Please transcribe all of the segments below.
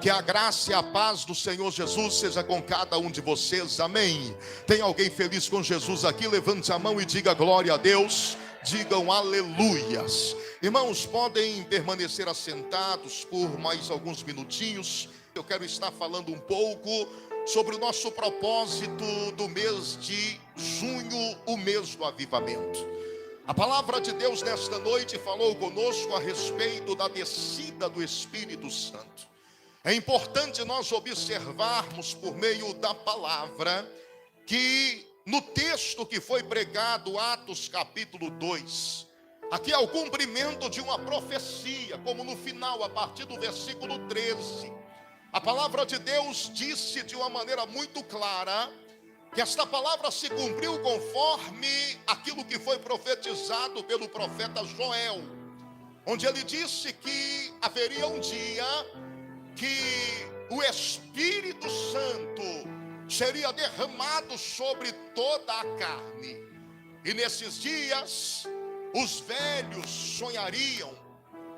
Que a graça e a paz do Senhor Jesus seja com cada um de vocês, amém. Tem alguém feliz com Jesus aqui? Levante a mão e diga glória a Deus. Digam aleluias. Irmãos, podem permanecer assentados por mais alguns minutinhos. Eu quero estar falando um pouco sobre o nosso propósito do mês de junho, o mês do avivamento. A palavra de Deus nesta noite falou conosco a respeito da descida do Espírito Santo. É importante nós observarmos por meio da palavra que no texto que foi pregado, Atos capítulo 2, aqui é o cumprimento de uma profecia, como no final, a partir do versículo 13, a palavra de Deus disse de uma maneira muito clara que esta palavra se cumpriu conforme aquilo que foi profetizado pelo profeta Joel, onde ele disse que haveria um dia que o Espírito Santo seria derramado sobre toda a carne. E nesses dias, os velhos sonhariam,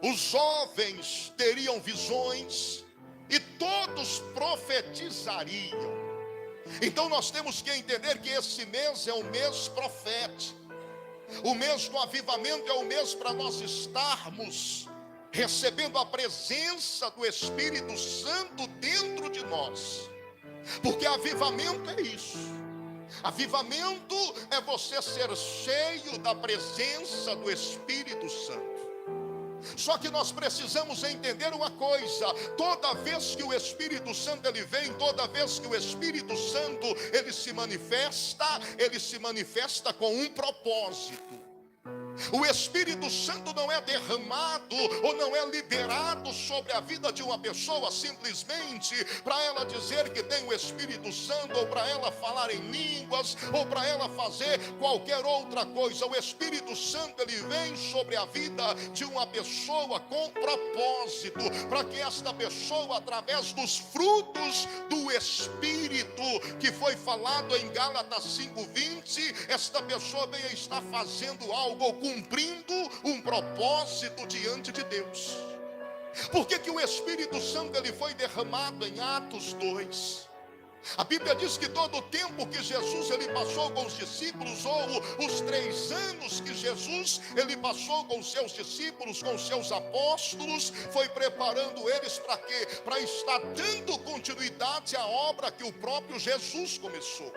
os jovens teriam visões e todos profetizariam. Então nós temos que entender que esse mês é um mês profético. O mês do avivamento é um mês para nós estarmos recebendo a presença do Espírito Santo dentro de nós. Porque avivamento é isso. Avivamento é você ser cheio da presença do Espírito Santo. Só que nós precisamos entender uma coisa: toda vez que o Espírito Santo ele vem, toda vez que o Espírito Santo ele se manifesta com um propósito. O Espírito Santo não é derramado ou não é liberado sobre a vida de uma pessoa simplesmente para ela dizer que tem o Espírito Santo, ou para ela falar em línguas, ou para ela fazer qualquer outra coisa. O Espírito Santo ele vem sobre a vida de uma pessoa com propósito, para que esta pessoa, através dos frutos do Espírito que foi falado em Gálatas 5:20, esta pessoa venha estar fazendo algo, cumprindo um propósito diante de Deus. Por que o Espírito Santo ele foi derramado em Atos 2? A Bíblia diz que todo o tempo que Jesus ele passou com os discípulos, ou os 3 anos que Jesus ele passou com os seus discípulos, com os seus apóstolos, foi preparando eles para quê? Para estar dando continuidade à obra que o próprio Jesus começou.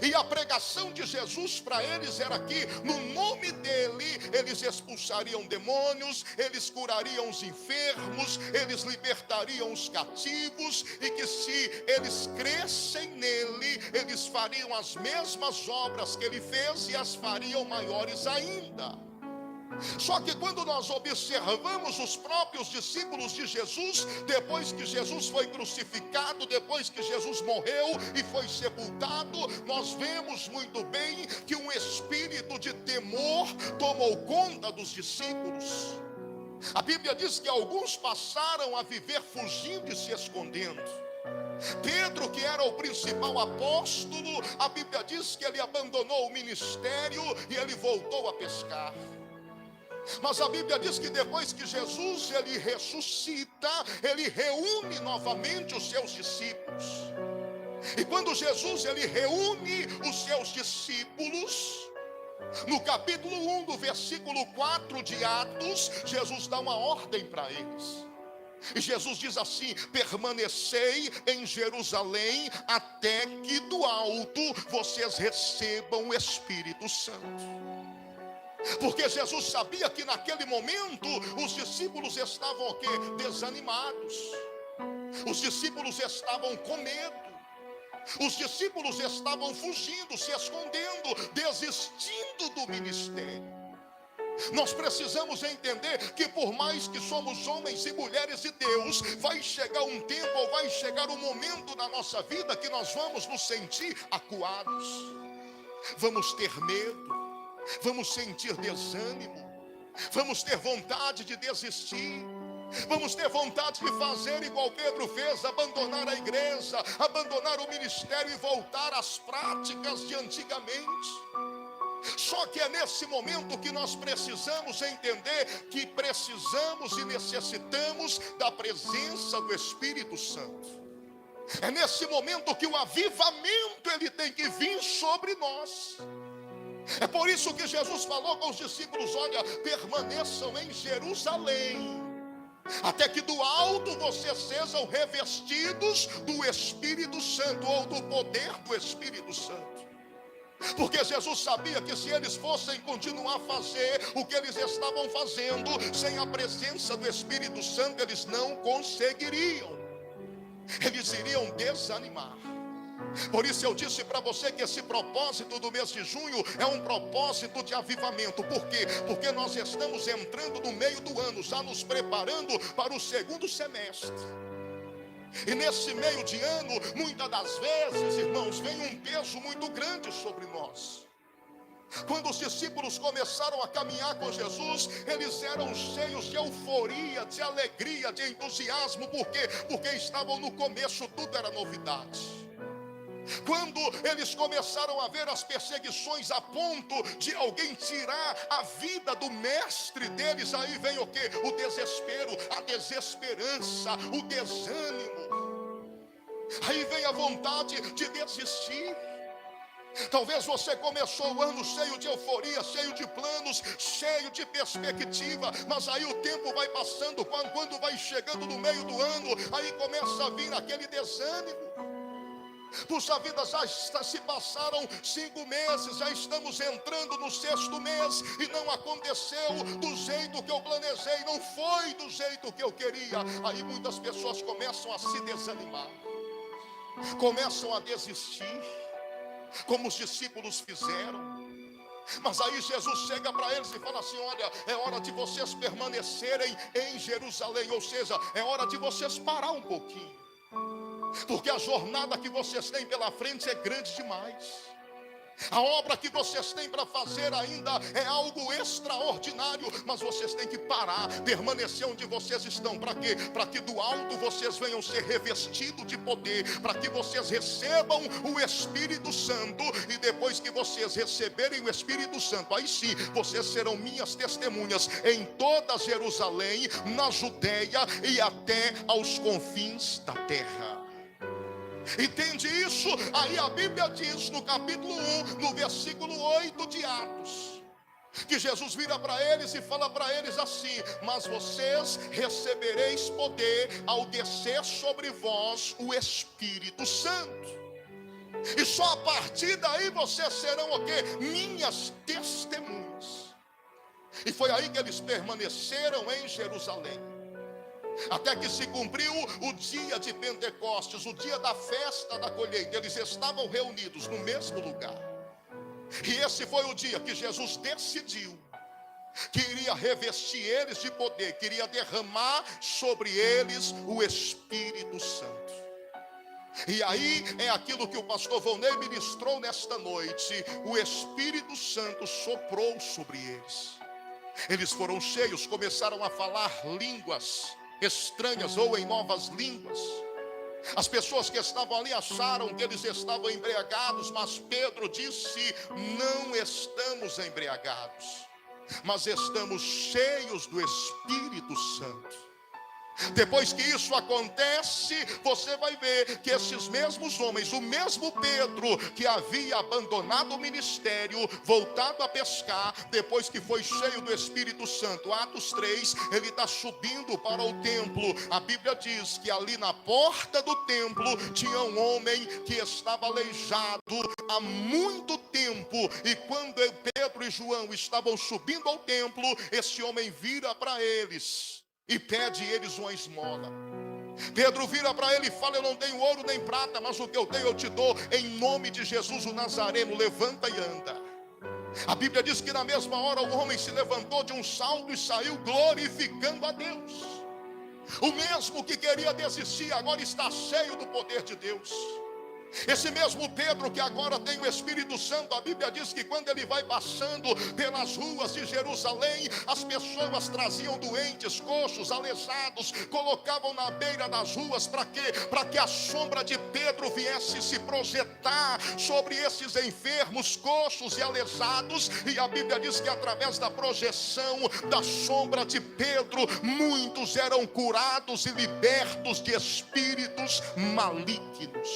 E a pregação de Jesus para eles era que no nome dele eles expulsariam demônios, eles curariam os enfermos, eles libertariam os cativos, e que se eles crescem nele, eles fariam as mesmas obras que ele fez e as fariam maiores ainda. Só que quando nós observamos os próprios discípulos de Jesus, depois que Jesus foi crucificado, depois que Jesus morreu e foi sepultado, nós vemos muito bem que um espírito de temor tomou conta dos discípulos. A Bíblia diz que alguns passaram a viver fugindo e se escondendo. Pedro, que era o principal apóstolo, a Bíblia diz que ele abandonou o ministério e ele voltou a pescar. Mas a Bíblia diz que depois que Jesus ele ressuscita, ele reúne novamente os seus discípulos. E quando Jesus ele reúne os seus discípulos, no capítulo 1 do versículo 4 de Atos, Jesus dá uma ordem para eles. E Jesus diz assim: permanecei em Jerusalém até que do alto vocês recebam o Espírito Santo. Porque Jesus sabia que naquele momento os discípulos estavam o quê? Desanimados. Os discípulos estavam com medo. Os discípulos estavam fugindo, se escondendo, desistindo do ministério. Nós precisamos entender que por mais que somos homens e mulheres de Deus, vai chegar um tempo, ou vai chegar um momento na nossa vida que nós vamos nos sentir acuados. Vamos ter medo. Vamos sentir desânimo, vamos ter vontade de desistir, vamos ter vontade de fazer igual Pedro fez, abandonar a igreja, abandonar o ministério e voltar às práticas de antigamente. Só que é nesse momento que nós precisamos entender que precisamos e necessitamos da presença do Espírito Santo. É nesse momento que o avivamento ele tem que vir sobre nós. É por isso que Jesus falou com os discípulos: olha, permaneçam em Jerusalém, até que do alto vocês sejam revestidos do Espírito Santo, ou do poder do Espírito Santo. Porque Jesus sabia que se eles fossem continuar a fazer o que eles estavam fazendo, sem a presença do Espírito Santo, eles não conseguiriam. Eles iriam desanimar. Por isso eu disse para você que esse propósito do mês de junho é um propósito de avivamento. Por quê? Porque nós estamos entrando no meio do ano, já nos preparando para o segundo semestre. E nesse meio de ano, muitas das vezes, irmãos, vem um peso muito grande sobre nós. Quando os discípulos começaram a caminhar com Jesus, eles eram cheios de euforia, de alegria, de entusiasmo. Por quê? Porque estavam no começo, tudo era novidade. Quando eles começaram a ver as perseguições a ponto de alguém tirar a vida do mestre deles, aí vem o quê? O desespero, a desesperança, o desânimo. Aí vem a vontade de desistir. Talvez você começou o ano cheio de euforia, cheio de planos, cheio de perspectiva, mas aí o tempo vai passando, quando vai chegando no meio do ano, aí começa a vir aquele desânimo. Puxa vida, já se passaram 5 meses, já estamos entrando no 6º mês e não aconteceu do jeito que eu planejei, não foi do jeito que eu queria. Aí muitas pessoas começam a se desanimar, começam a desistir, como os discípulos fizeram. Mas aí Jesus chega para eles e fala assim: olha, é hora de vocês permanecerem em Jerusalém, ou seja, é hora de vocês parar um pouquinho, porque a jornada que vocês têm pela frente é grande demais. A obra que vocês têm para fazer ainda é algo extraordinário, mas vocês têm que parar, permanecer onde vocês estão. Para quê? Para que do alto vocês venham ser revestidos de poder, para que vocês recebam o Espírito Santo, e depois que vocês receberem o Espírito Santo, aí sim, vocês serão minhas testemunhas em toda Jerusalém, na Judeia e até aos confins da terra. Entende isso? Aí a Bíblia diz no capítulo 1, no versículo 8 de Atos, que Jesus vira para eles e fala para eles assim: mas vocês recebereis poder ao descer sobre vós o Espírito Santo, e só a partir daí vocês serão o quê? Minhas testemunhas. E foi aí que eles permaneceram em Jerusalém, até que se cumpriu o dia de Pentecostes, o dia da festa da colheita. Eles estavam reunidos no mesmo lugar, e esse foi o dia que Jesus decidiu que iria revestir eles de poder, que iria derramar sobre eles o Espírito Santo. E aí é aquilo que o pastor Volney ministrou nesta noite: o Espírito Santo soprou sobre eles. Eles foram cheios, começaram a falar línguas estranhas ou em novas línguas. As pessoas que estavam ali acharam que eles estavam embriagados, mas Pedro disse: não estamos embriagados, mas estamos cheios do Espírito Santo. Depois que isso acontece, você vai ver que esses mesmos homens, o mesmo Pedro que havia abandonado o ministério, voltado a pescar, depois que foi cheio do Espírito Santo, Atos 3, ele está subindo para o templo. A Bíblia diz que ali na porta do templo tinha um homem que estava aleijado há muito tempo, e quando Pedro e João estavam subindo ao templo, esse homem vira para eles e pede eles uma esmola. Pedro vira para ele e fala: eu não tenho ouro nem prata, mas o que eu tenho eu te dou. Em nome de Jesus o Nazareno, levanta e anda. A Bíblia diz que na mesma hora o homem se levantou de um salto e saiu glorificando a Deus. O mesmo que queria desistir agora está cheio do poder de Deus. Esse mesmo Pedro que agora tem o Espírito Santo, a Bíblia diz que quando ele vai passando pelas ruas de Jerusalém, as pessoas traziam doentes, coxos, aleijados, colocavam na beira das ruas. Para quê? Para que a sombra de Pedro viesse se projetar sobre esses enfermos, coxos e aleijados. E a Bíblia diz que através da projeção da sombra de Pedro, muitos eram curados e libertos de espíritos malignos.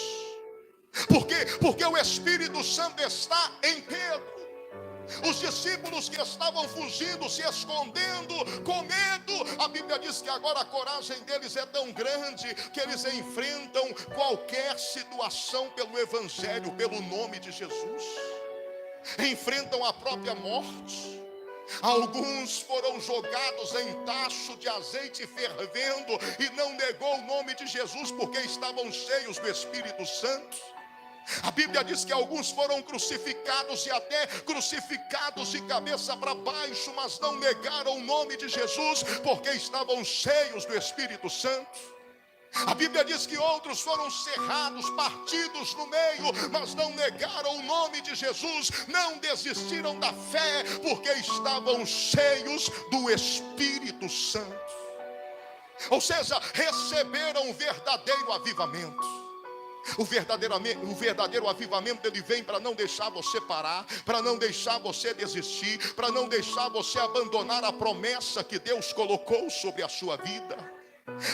Por quê? Porque o Espírito Santo está em Pedro. Os discípulos que estavam fugindo, se escondendo, com medo, a Bíblia diz que agora a coragem deles é tão grande que eles enfrentam qualquer situação pelo Evangelho, pelo nome de Jesus. Enfrentam a própria morte. Alguns foram jogados em tacho de azeite fervendo e não negou o nome de Jesus porque estavam cheios do Espírito Santo. A Bíblia diz que alguns foram crucificados e até crucificados de cabeça para baixo, mas não negaram o nome de Jesus porque estavam cheios do Espírito Santo. A Bíblia diz que outros foram cerrados, partidos no meio, mas não negaram o nome de Jesus, não desistiram da fé porque estavam cheios do Espírito Santo. Ou seja, receberam o verdadeiro avivamento. O verdadeiro avivamento, ele vem para não deixar você parar, para não deixar você desistir, para não deixar você abandonar a promessa que Deus colocou sobre a sua vida.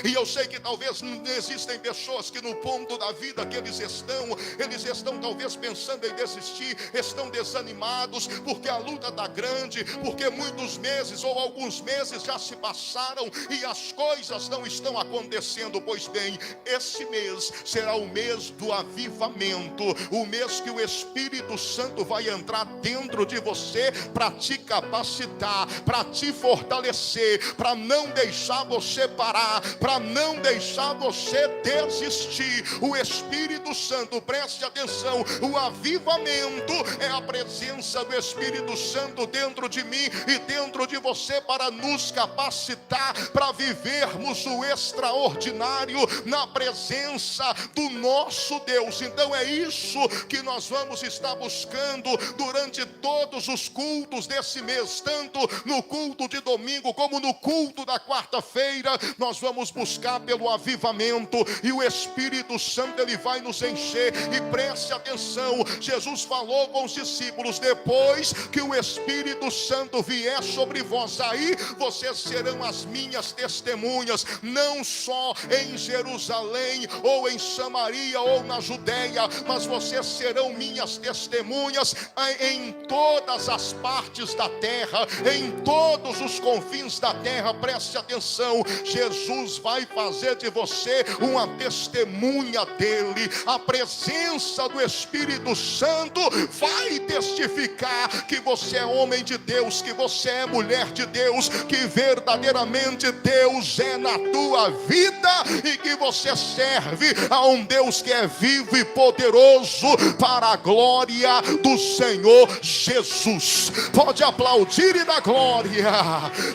E eu sei que talvez existem pessoas que no ponto da vida que eles estão talvez pensando em desistir, estão desanimados, porque a luta está grande, porque muitos meses ou alguns meses já se passaram e as coisas não estão acontecendo. Pois bem, esse mês será o mês do avivamento, o mês que o Espírito Santo vai entrar dentro de você para te capacitar, para te fortalecer, para não deixar você parar, para não deixar você desistir. O Espírito Santo, preste atenção, o avivamento é a presença do Espírito Santo dentro de mim e dentro de você para nos capacitar para vivermos o extraordinário na presença do nosso Deus. Então é isso que nós vamos estar buscando durante todos os cultos desse mês, tanto no culto de domingo como no culto da quarta-feira. Nós vamos buscar pelo avivamento e o Espírito Santo, ele vai nos encher. E preste atenção, Jesus falou com os discípulos: depois que o Espírito Santo vier sobre vós, aí vocês serão as minhas testemunhas, não só em Jerusalém ou em Samaria ou na Judeia, mas vocês serão minhas testemunhas em todas as partes da terra, em todos os confins da terra. Preste atenção, Jesus vai fazer de você uma testemunha dele. A presença do Espírito Santo vai testificar que você é homem de Deus, que você é mulher de Deus, que verdadeiramente Deus é na tua vida e que você serve a um Deus que é vivo e poderoso para a glória do Senhor Jesus. Pode aplaudir e dar glória.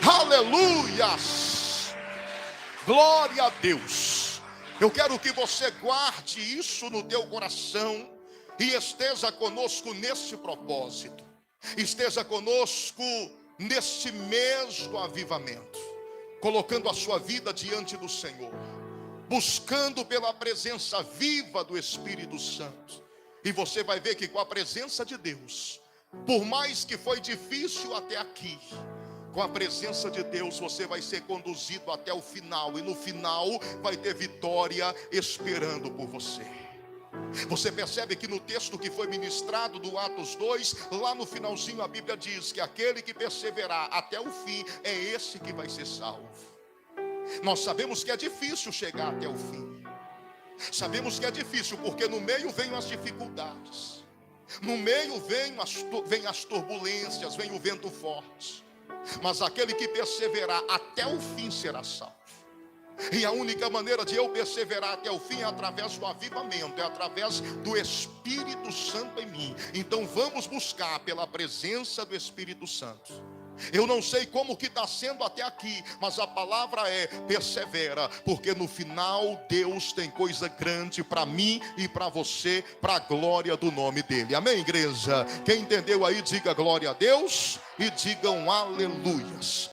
Aleluia. Glória a Deus. Eu quero que você guarde isso no teu coração e esteja conosco nesse propósito. Esteja conosco neste mês do avivamento, colocando a sua vida diante do Senhor, buscando pela presença viva do Espírito Santo. E você vai ver que com a presença de Deus, por mais que foi difícil até aqui, com a presença de Deus você vai ser conduzido até o final, e no final vai ter vitória esperando por você. Você percebe que no texto que foi ministrado do Atos 2, lá no finalzinho a Bíblia diz que aquele que perseverar até o fim é esse que vai ser salvo. Nós sabemos que é difícil chegar até o fim. Sabemos que é difícil porque no meio vêm as dificuldades, no meio vêm as turbulências, vem o vento forte. Mas aquele que perseverar até o fim será salvo. E a única maneira de eu perseverar até o fim é através do avivamento, é através do Espírito Santo em mim. Então vamos buscar pela presença do Espírito Santo Eu não sei como que está sendo até aqui, mas a palavra é: persevera, porque no final Deus tem coisa grande para mim e para você, para a glória do nome dele. Amém, igreja? Quem entendeu aí, diga glória a Deus e digam aleluias.